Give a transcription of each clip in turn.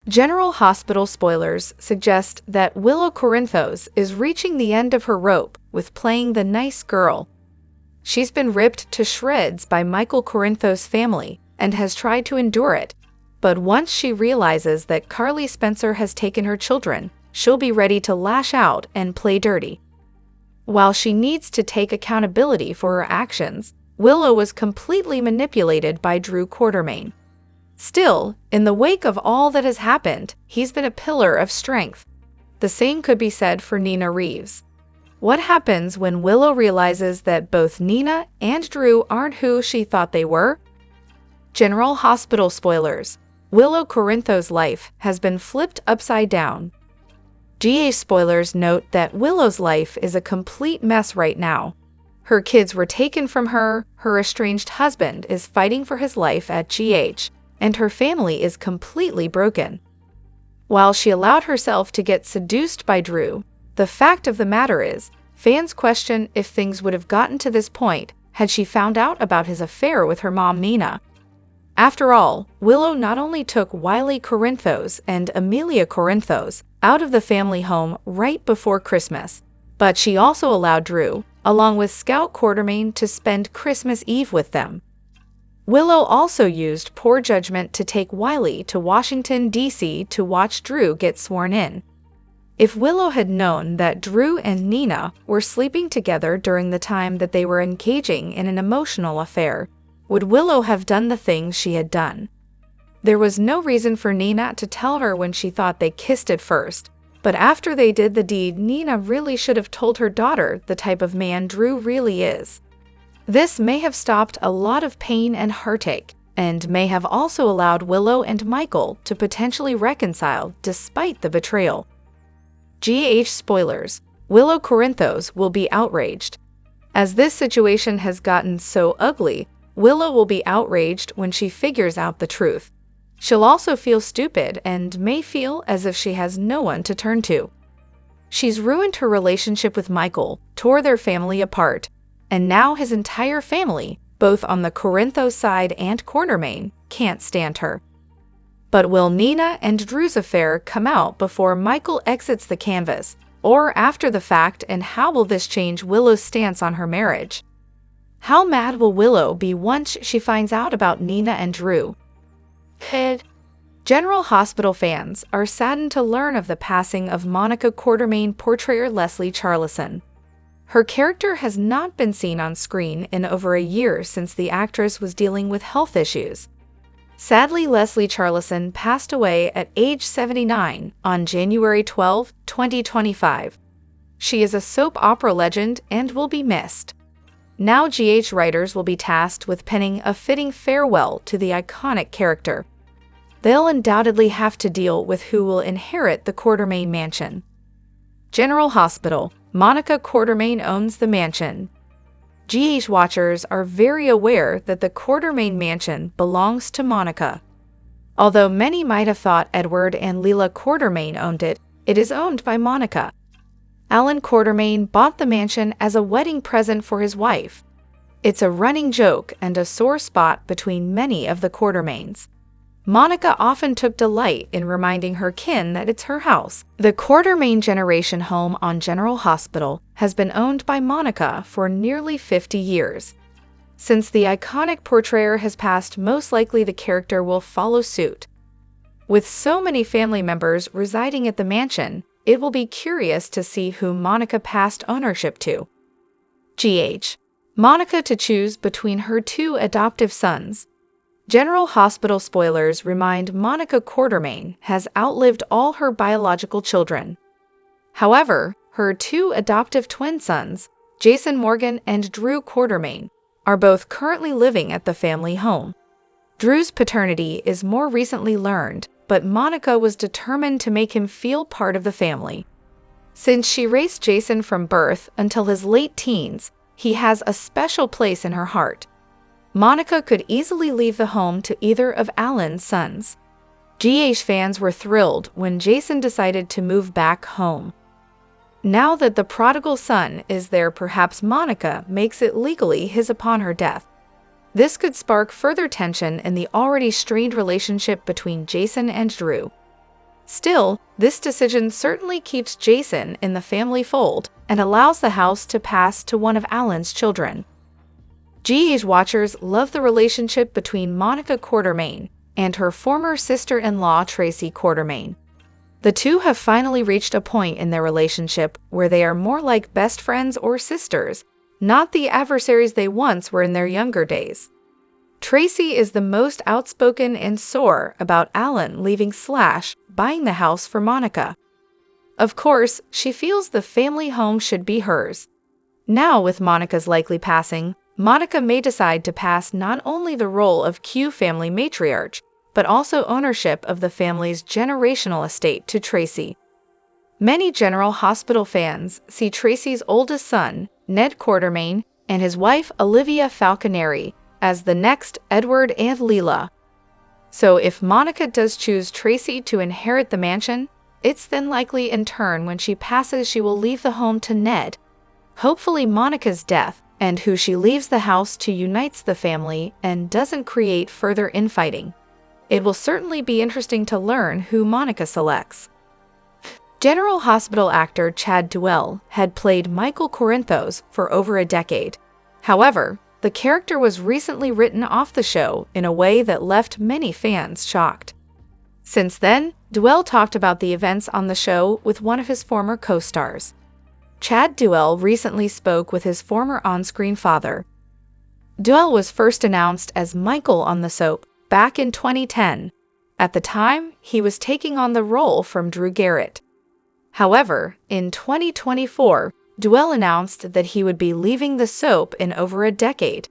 General Hospital spoilers suggest that Willow Corinthos is reaching the end of her rope with playing the nice girl. She's been ripped to shreds by Michael Corinthos' family and has tried to endure it, but once she realizes that Carly Spencer has taken her children, she'll be ready to lash out and play dirty. While she needs to take accountability for her actions, Willow was completely manipulated by Drew Quartermaine. Still, in the wake of all that has happened, he's been a pillar of strength. The same could be said for Nina&Drews. What happens when Willow realizes that both Nina and Drew aren't who she thought they were? General Hospital spoilers. Willow Corinthos' life has been flipped upside down. GA spoilers note that Willow's life is a complete mess right now. Her kids were taken from her, her estranged husband is fighting for his life at GH, and her family is completely broken. While she allowed herself to get seduced by Drew, the fact of the matter is, fans question if things would have gotten to this point had she found out about his affair with her mom Nina. After all, Willow not only took Wiley Corinthos and Amelia Corinthos out of the family home right before Christmas, but she also allowed Drew, along with Scout Quartermaine, to spend Christmas Eve with them. Willow also used poor judgment to take Wiley to Washington, D.C. to watch Drew get sworn in. If Willow had known that Drew and Nina were sleeping together during the time that they were engaging in an emotional affair, would Willow have done the things she had done? There was no reason for Nina to tell her when she thought they kissed at first, but after they did the deed, Nina really should have told her daughter the type of man Drew really is. This may have stopped a lot of pain and heartache, and may have also allowed Willow and Michael to potentially reconcile despite the betrayal. GH spoilers. Willow Corinthos will be outraged. As this situation has gotten so ugly, Willow will be outraged when she figures out the truth. She'll also feel stupid and may feel as if she has no one to turn to. She's ruined her relationship with Michael, tore their family apart, and now his entire family, both on the Corinthos side and Quartermaine, can't stand her. But will Nina and Drew's affair come out before Michael exits the canvas, or after the fact, and how will this change Willow's stance on her marriage? How mad will Willow be once she finds out about Nina and Drew? General Hospital fans are saddened to learn of the passing of Monica Quartermaine portrayer Leslie Charleson. Her character has not been seen on screen in over a year since the actress was dealing with health issues. Sadly, Leslie Charleson passed away at age 79 on January 12, 2025. She is a soap opera legend and will be missed. Now GH writers will be tasked with penning a fitting farewell to the iconic character. They'll undoubtedly have to deal with who will inherit the Quartermaine mansion. General Hospital. Monica Quartermaine owns the mansion. GH watchers are very aware that the Quartermaine mansion belongs to Monica. Although many might have thought Edward and Leila Quartermaine owned it, it is owned by Monica. Alan Quartermaine bought the mansion as a wedding present for his wife. It's a running joke and a sore spot between many of the Quartermaines. Monica often took delight in reminding her kin that it's her house. The Quartermaine Generation home on General Hospital has been owned by Monica for nearly 50 years. Since the iconic portrayer has passed, most likely the character will follow suit. With so many family members residing at the mansion, it will be curious to see who Monica passed ownership to. GH. Monica to choose between her two adoptive sons. General Hospital spoilers remind Monica Quartermaine has outlived all her biological children. However, her two adoptive twin sons, Jason Morgan and Drew Quartermaine, are both currently living at the family home. Drew's paternity is more recently learned, but Monica was determined to make him feel part of the family. Since she raised Jason from birth until his late teens, he has a special place in her heart. Monica could easily leave the home to either of Alan's sons. GH fans were thrilled when Jason decided to move back home. Now that the prodigal son is there, perhaps Monica makes it legally his upon her death. This could spark further tension in the already strained relationship between Jason and Drew. Still, this decision certainly keeps Jason in the family fold and allows the house to pass to one of Alan's children. GH watchers love the relationship between Monica Quartermaine and her former sister-in-law Tracy Quartermaine. The two have finally reached a point in their relationship where they are more like best friends or sisters, not the adversaries they once were in their younger days. Tracy is the most outspoken and sore about Alan leaving / buying the house for Monica. Of course, she feels the family home should be hers. Now, with Monica's likely passing, Monica may decide to pass not only the role of Q family matriarch, but also ownership of the family's generational estate to Tracy. Many General Hospital fans see Tracy's oldest son, Ned Quartermaine, and his wife Olivia Falconeri as the next Edward and Leela. So if Monica does choose Tracy to inherit the mansion, it's then likely in turn when she passes she will leave the home to Ned. Hopefully Monica's death, and who she leaves the house to, unites the family and doesn't create further infighting. It will certainly be interesting to learn who Monica selects. General Hospital actor Chad Duell had played Michael Corinthos for over a decade. However, the character was recently written off the show in a way that left many fans shocked. Since then, Duell talked about the events on the show with one of his former co-stars. Chad Duell recently spoke with his former on-screen father. Duell was first announced as Michael on the soap back in 2010. At the time, he was taking on the role from Drew Garrett. However, in 2024, Duell announced that he would be leaving the soap in over a decade.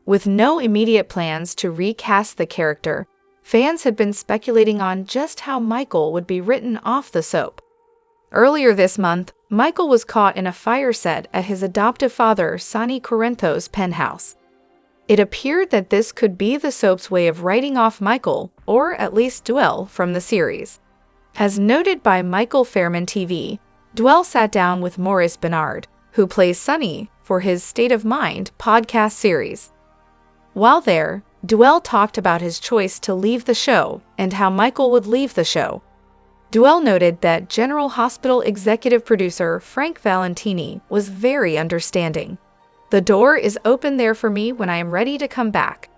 With no immediate plans to recast the character, fans had been speculating on just how Michael would be written off the soap. Earlier this month, Michael was caught in a fire set at his adoptive father Sonny Corinthos' penthouse. It appeared that this could be the soap's way of writing off Michael, or at least Duell, from the series. As noted by Michael Fairman TV, Duell sat down with Maurice Bernard, who plays Sonny, for his State of Mind podcast series. While there, Duell talked about his choice to leave the show and how Michael would leave the show. Duell noted that General Hospital executive producer Frank Valentini was very understanding. "The door is open there for me when I am ready to come back."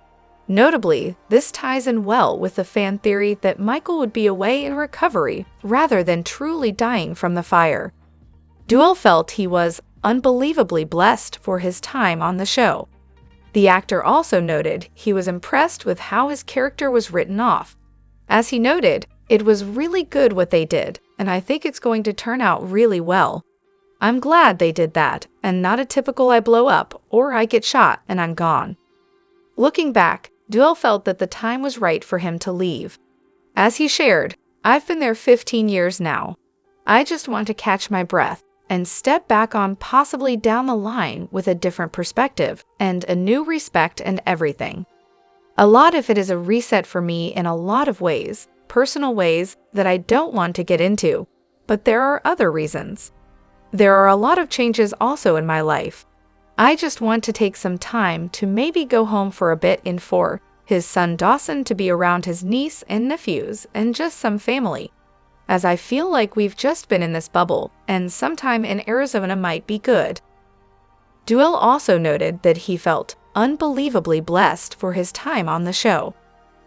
Notably, this ties in well with the fan theory that Michael would be away in recovery rather than truly dying from the fire. Duell felt he was unbelievably blessed for his time on the show. The actor also noted he was impressed with how his character was written off. As he noted, "It was really good what they did, and I think it's going to turn out really well. I'm glad they did that, and not a typical I blow up or I get shot and I'm gone." Looking back, Duell felt that the time was right for him to leave. As he shared, "I've been there 15 years now. I just want to catch my breath and step back on possibly down the line with a different perspective and a new respect and everything. A lot of it is a reset for me in a lot of ways, personal ways that I don't want to get into, but there are other reasons. There are a lot of changes also in my life. I just want to take some time to maybe go home for a bit and for his son Dawson to be around his niece and nephews and just some family, as I feel like we've just been in this bubble and sometime in Arizona might be good." Duell also noted that he felt unbelievably blessed for his time on the show.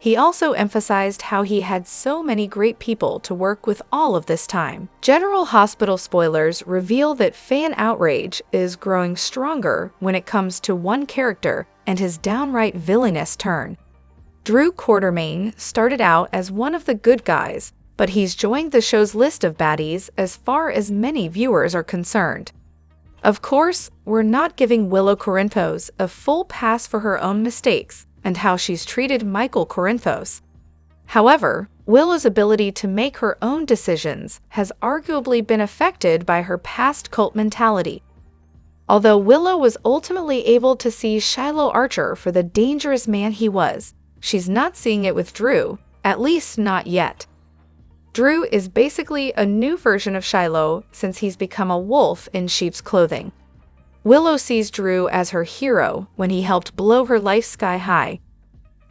He also emphasized how he had so many great people to work with all of this time. General Hospital spoilers reveal that fan outrage is growing stronger when it comes to one character and his downright villainous turn. Drew Quartermaine started out as one of the good guys, but he's joined the show's list of baddies as far as many viewers are concerned. Of course, we're not giving Willow Corinthos a full pass for her own mistakes and how she's treated Michael Corinthos. However, Willow's ability to make her own decisions has arguably been affected by her past cult mentality. Although Willow was ultimately able to see Shiloh Archer for the dangerous man he was, she's not seeing it with Drew, at least not yet. Drew is basically a new version of Shiloh since he's become a wolf in sheep's clothing. Willow sees Drew as her hero when he helped blow her life sky high.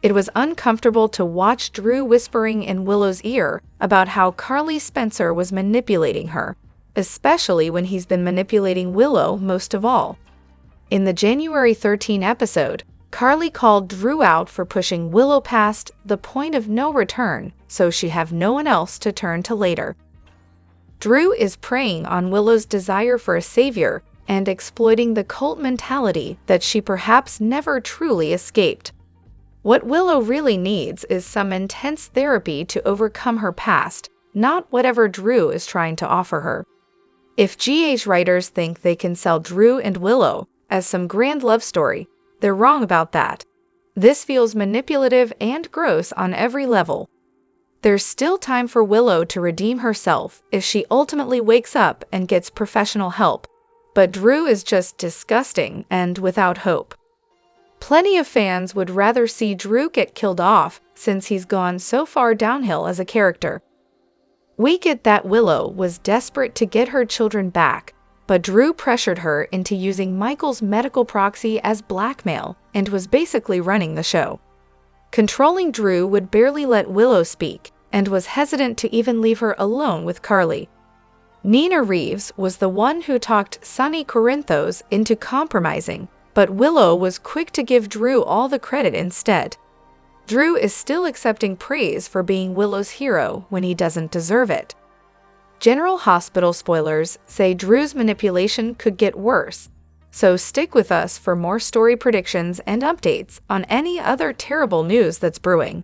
It was uncomfortable to watch Drew whispering in Willow's ear about how Carly Spencer was manipulating her, especially when he's been manipulating Willow most of all. In the January 13 episode, Carly called Drew out for pushing Willow past the point of no return so she'd have no one else to turn to later. Drew is preying on Willow's desire for a savior and exploiting the cult mentality that she perhaps never truly escaped. What Willow really needs is some intense therapy to overcome her past, not whatever Drew is trying to offer her. If GH writers think they can sell Drew and Willow as some grand love story, they're wrong about that. This feels manipulative and gross on every level. There's still time for Willow to redeem herself if she ultimately wakes up and gets professional help, but Drew is just disgusting and without hope. Plenty of fans would rather see Drew get killed off since he's gone so far downhill as a character. We get that Willow was desperate to get her children back, but Drew pressured her into using Michael's medical proxy as blackmail and was basically running the show. Controlling Drew would barely let Willow speak and was hesitant to even leave her alone with Carly. Nina&Drews was the one who talked Sonny Corinthos into compromising, but Willow was quick to give Drew all the credit instead. Drew is still accepting praise for being Willow's hero when he doesn't deserve it. General Hospital spoilers say Drew's manipulation could get worse, so stick with us for more story predictions and updates on any other terrible news that's brewing.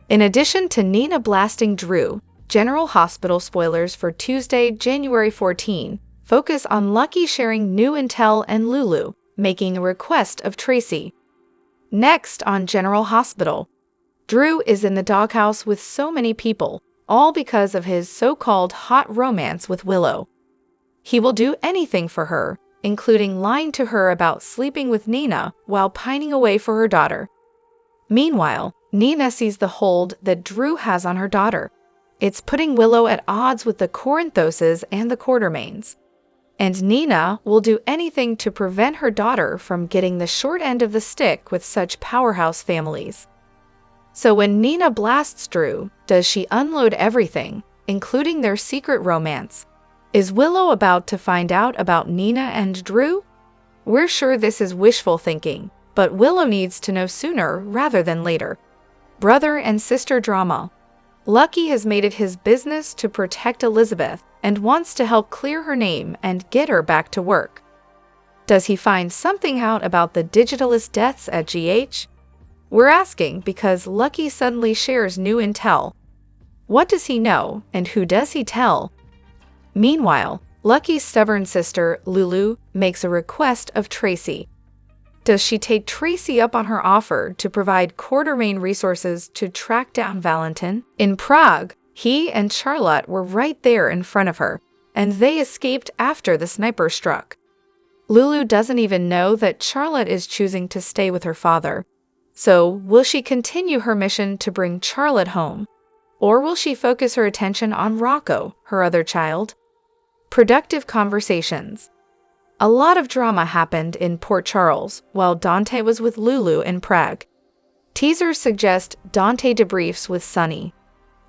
In addition to Nina blasting Drew, General Hospital spoilers for Tuesday, January 14, focus on Lucky sharing new intel and Lulu making a request of Tracy. Next on General Hospital, Drew is in the doghouse with so many people, all because of his so-called hot romance with Willow. He will do anything for her, including lying to her about sleeping with Nina while pining away for her daughter. Meanwhile, Nina sees the hold that Drew has on her daughter. It's putting Willow at odds with the Corinthoses and the Quartermaines. And Nina will do anything to prevent her daughter from getting the short end of the stick with such powerhouse families. So when Nina blasts Drew, does she unload everything, including their secret romance? Is Willow about to find out about Nina and Drew? We're sure this is wishful thinking, but Willow needs to know sooner rather than later. Brother and sister drama. Lucky has made it his business to protect Elizabeth and wants to help clear her name and get her back to work. Does he find something out about the Digitalist deaths at GH? We're asking because Lucky suddenly shares new intel. What does he know, and who does he tell? Meanwhile, Lucky's stubborn sister, Lulu, makes a request of Tracy. Does she take Tracy up on her offer to provide Quartermaine resources to track down Valentin? In Prague, he and Charlotte were right there in front of her, and they escaped after the sniper struck. Lulu doesn't even know that Charlotte is choosing to stay with her father. So, will she continue her mission to bring Charlotte home? Or will she focus her attention on Rocco, her other child? Productive conversations. A lot of drama happened in Port Charles while Dante was with Lulu in Prague. Teasers suggest Dante debriefs with Sonny.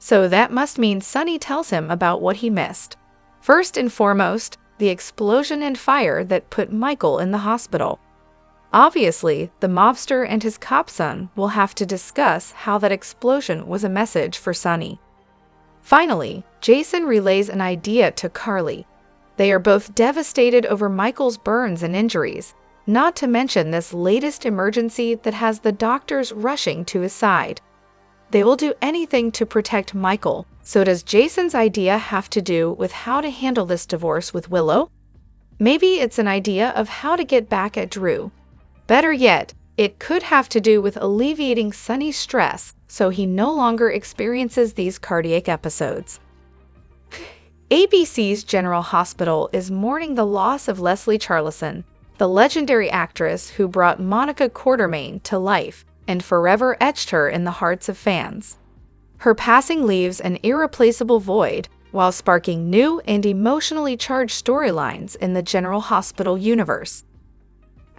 So that must mean Sonny tells him about what he missed. First and foremost, the explosion and fire that put Michael in the hospital. Obviously, the mobster and his cop son will have to discuss how that explosion was a message for Sonny. Finally, Jason relays an idea to Carly. They are both devastated over Michael's burns and injuries, not to mention this latest emergency that has the doctors rushing to his side. They will do anything to protect Michael, so does Jason's idea have to do with how to handle this divorce with Willow? Maybe it's an idea of how to get back at Drew. Better yet, it could have to do with alleviating Sonny's stress so he no longer experiences these cardiac episodes. ABC's General Hospital is mourning the loss of Leslie Charleson, the legendary actress who brought Monica Quartermaine to life and forever etched her in the hearts of fans. Her passing leaves an irreplaceable void while sparking new and emotionally charged storylines in the General Hospital universe.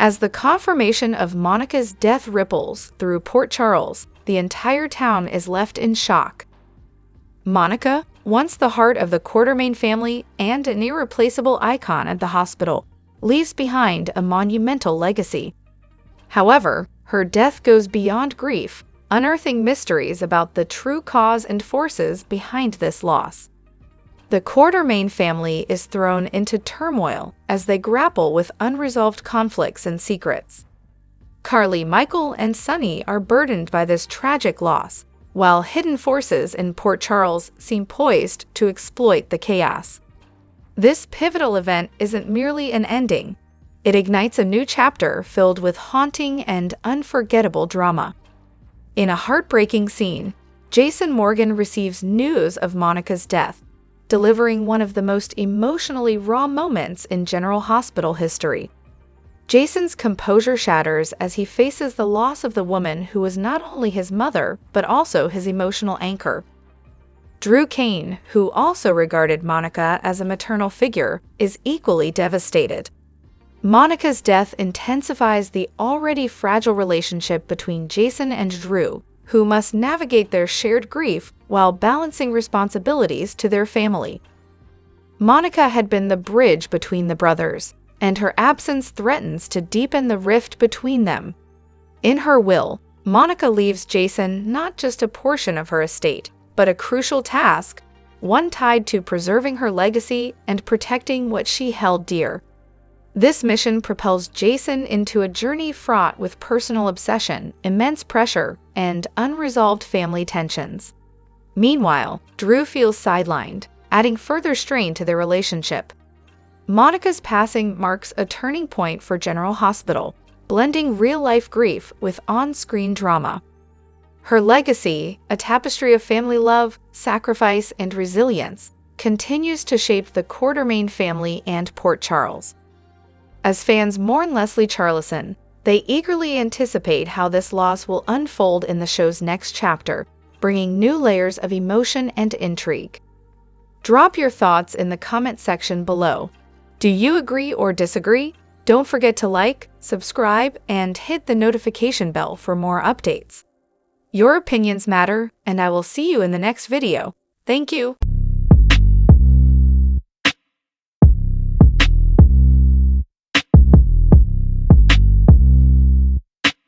As the confirmation of Monica's death ripples through Port Charles, the entire town is left in shock. Monica, once the heart of the Quartermain family and an irreplaceable icon at the hospital, leaves behind a monumental legacy. However, her death goes beyond grief, unearthing mysteries about the true cause and forces behind this loss. The Quartermain family is thrown into turmoil as they grapple with unresolved conflicts and secrets. Carly, Michael, and Sonny are burdened by this tragic loss, while hidden forces in Port Charles seem poised to exploit the chaos. This pivotal event isn't merely an ending. It ignites a new chapter filled with haunting and unforgettable drama. In a heartbreaking scene, Jason Morgan receives news of Monica's death, delivering one of the most emotionally raw moments in General Hospital history. Jason's composure shatters as he faces the loss of the woman who was not only his mother, but also his emotional anchor. Drew Kane, who also regarded Monica as a maternal figure, is equally devastated. Monica's death intensifies the already fragile relationship between Jason and Drew, who must navigate their shared grief while balancing responsibilities to their family. Monica had been the bridge between the brothers, and her absence threatens to deepen the rift between them. In her will, Monica leaves Jason not just a portion of her estate, but a crucial task, one tied to preserving her legacy and protecting what she held dear. This mission propels Jason into a journey fraught with personal obsession, immense pressure, and unresolved family tensions. Meanwhile, Drew feels sidelined, adding further strain to their relationship. Monica's passing marks a turning point for General Hospital, blending real-life grief with on-screen drama. Her legacy, a tapestry of family love, sacrifice, and resilience, continues to shape the Quartermain family and Port Charles. As fans mourn Leslie Charleson, they eagerly anticipate how this loss will unfold in the show's next chapter, bringing new layers of emotion and intrigue. Drop your thoughts in the comment section below. Do you agree or disagree? Don't forget to like, subscribe, and hit the notification bell for more updates. Your opinions matter, and I will see you in the next video. Thank you.